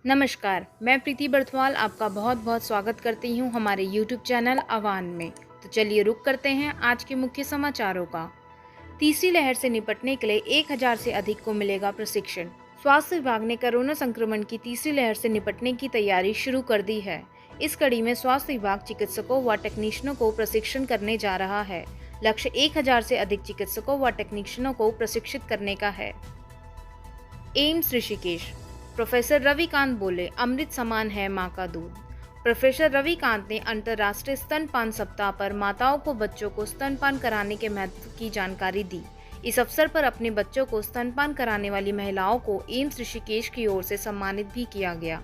नमस्कार, मैं प्रीति बर्थवाल आपका बहुत बहुत स्वागत करती हूँ हमारे YouTube चैनल अवान में। तो चलिए रुक करते हैं आज के मुख्य समाचारों का। तीसरी लहर से निपटने के लिए 1000 से अधिक को मिलेगा प्रशिक्षण। स्वास्थ्य विभाग ने कोरोना संक्रमण की तीसरी लहर से निपटने की तैयारी शुरू कर दी है। इस कड़ी में स्वास्थ्य विभाग चिकित्सकों व टेक्नीशियनों को प्रशिक्षण करने जा रहा है। लक्ष्य 1000 से अधिक चिकित्सकों व टेक्नीशियनों को प्रशिक्षित करने का है। एम्स ऋषिकेश। प्रोफेसर रविकांत बोले, अमृत समान है मां का दूध। प्रोफेसर रविकांत ने अंतर्राष्ट्रीय स्तनपान सप्ताह पर माताओं को बच्चों को स्तनपान कराने के महत्व की जानकारी दी। इस अवसर पर अपने बच्चों को स्तनपान कराने वाली महिलाओं को एम्स ऋषिकेश की ओर से सम्मानित भी किया गया।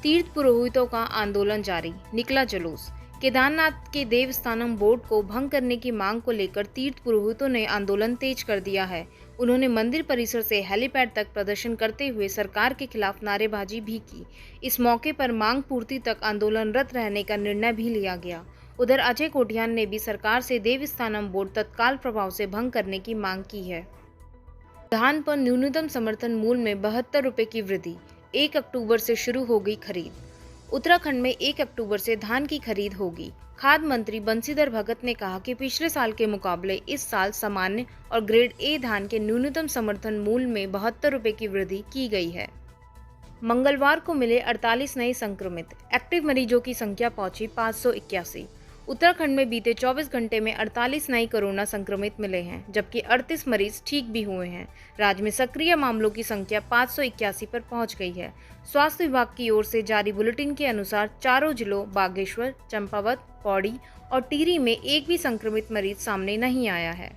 तीर्थ पुरोहितों का आंदोलन जारी, निकला जुलूस। केदारनाथ के देवस्थानम बोर्ड को भंग करने की मांग को लेकर तीर्थ पुरोहितों ने आंदोलन तेज कर दिया है। उन्होंने मंदिर परिसर से हेलीपैड तक प्रदर्शन करते हुए सरकार के खिलाफ नारेबाजी भी की। इस मौके पर मांग पूर्ति तक आंदोलनरत रहने का निर्णय भी लिया गया। उधर अजय कोटियान ने भी सरकार से देवस्थानम बोर्ड तत्काल प्रभाव से भंग करने की मांग की है। धान पर न्यूनतम समर्थन मूल्य में 72 रुपये की वृद्धि, 1 अक्टूबर से शुरू होगी खरीद। उत्तराखंड में 1 अक्टूबर से धान की खरीद होगी। खाद्य मंत्री बंशीधर भगत ने कहा कि पिछले साल के मुकाबले इस साल सामान्य और ग्रेड ए धान के न्यूनतम समर्थन मूल्य में 72 रुपये की वृद्धि की गई है। मंगलवार को मिले 48 नए संक्रमित, एक्टिव मरीजों की संख्या पहुंची 581। उत्तराखंड में बीते 24 घंटे में 48 नए कोरोना संक्रमित मिले हैं, जबकि 38 मरीज ठीक भी हुए हैं। राज्य में सक्रिय मामलों की संख्या 581 पर पहुंच गई है। स्वास्थ्य विभाग की ओर से जारी बुलेटिन के अनुसार चारों जिलों बागेश्वर, चंपावत, पौड़ी और टिहरी में एक भी संक्रमित मरीज सामने नहीं आया है।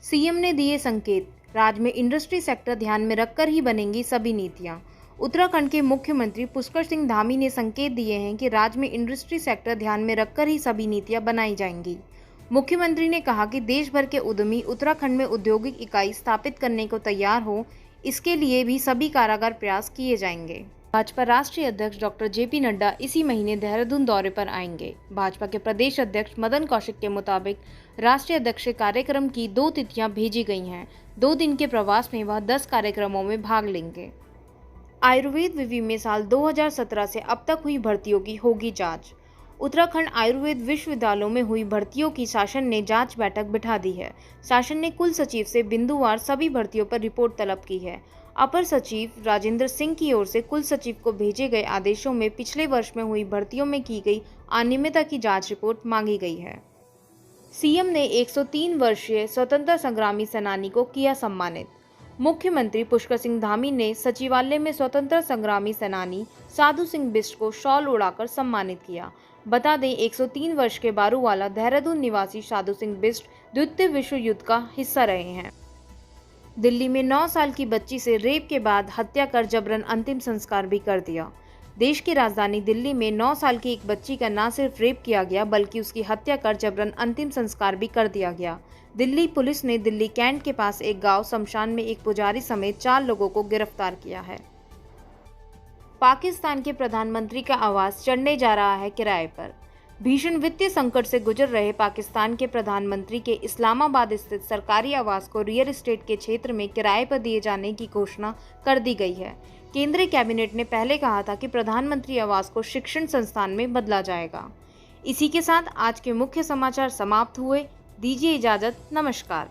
सीएम ने दिए संकेत, राज्य में इंडस्ट्री सेक्टर ध्यान में रखकर ही बनेंगी सभी नीतियां। उत्तराखंड के मुख्यमंत्री पुष्कर सिंह धामी ने संकेत दिए हैं कि राज्य में इंडस्ट्री सेक्टर ध्यान में रखकर ही सभी नीतियां बनाई जाएंगी। मुख्यमंत्री ने कहा कि देश भर के उद्यमी उत्तराखंड में औद्योगिक इकाई स्थापित करने को तैयार हो, इसके लिए भी सभी कारगर प्रयास किए जाएंगे। भाजपा राष्ट्रीय अध्यक्ष डॉक्टर जेपी नड्डा इसी महीने देहरादून दौरे पर आएंगे। भाजपा के प्रदेश अध्यक्ष मदन कौशिक के मुताबिक राष्ट्रीय अध्यक्ष कार्यक्रम की 2 तिथियां भेजी गई हैं। 2 दिन के प्रवास में वह 10 कार्यक्रमों में भाग लेंगे। आयुर्वेद विवि में साल 2017 से अब तक हुई भर्तियों की होगी जांच। उत्तराखंड आयुर्वेद विश्वविद्यालयों में हुई भर्तियों की शासन ने जांच बैठक बिठा दी है। शासन ने कुल सचिव से बिंदुवार सभी भर्तियों पर रिपोर्ट तलब की है। अपर सचिव राजेंद्र सिंह की ओर से कुल सचिव को भेजे गए आदेशों में पिछले वर्ष में हुई भर्तियों में की गई अनियमितता की जांच रिपोर्ट मांगी गई है। सीएम ने 103 वर्षीय स्वतंत्रता संग्रामी सेनानी को किया सम्मानित। मुख्यमंत्री पुष्कर सिंह धामी ने सचिवालय में स्वतंत्रता संग्रामी सेनानी साधु सिंह बिष्ट को शॉल उड़ाकर सम्मानित किया। बता दें, 103 वर्ष के बारूवाला देहरादून निवासी साधु सिंह बिष्ट द्वितीय विश्व युद्ध का हिस्सा रहे हैं। दिल्ली में 9 साल की बच्ची से रेप के बाद हत्या कर जबरन अंतिम संस्कार भी कर दिया। देश की राजधानी दिल्ली में 9 साल की एक बच्ची का न सिर्फ रेप किया गया, बल्कि उसकी हत्या कर जबरन अंतिम संस्कार भी कर दिया गया। दिल्ली पुलिस ने दिल्ली कैंट के पास एक गांव शमशान में एक पुजारी समेत 4 लोगों को गिरफ्तार किया है। पाकिस्तान के प्रधानमंत्री का आवास चढ़ने जा रहा है किराए पर। भीषण वित्तीय संकट से गुजर रहे पाकिस्तान के प्रधानमंत्री के इस्लामाबाद स्थित सरकारी आवास को रियल एस्टेट के क्षेत्र में किराए पर दिए जाने की घोषणा कर दी गई है। केंद्रीय कैबिनेट ने पहले कहा था कि प्रधानमंत्री आवास को शिक्षण संस्थान में बदला जाएगा। इसी के साथ आज के मुख्य समाचार समाप्त हुए। दीजिए इजाजत, नमस्कार।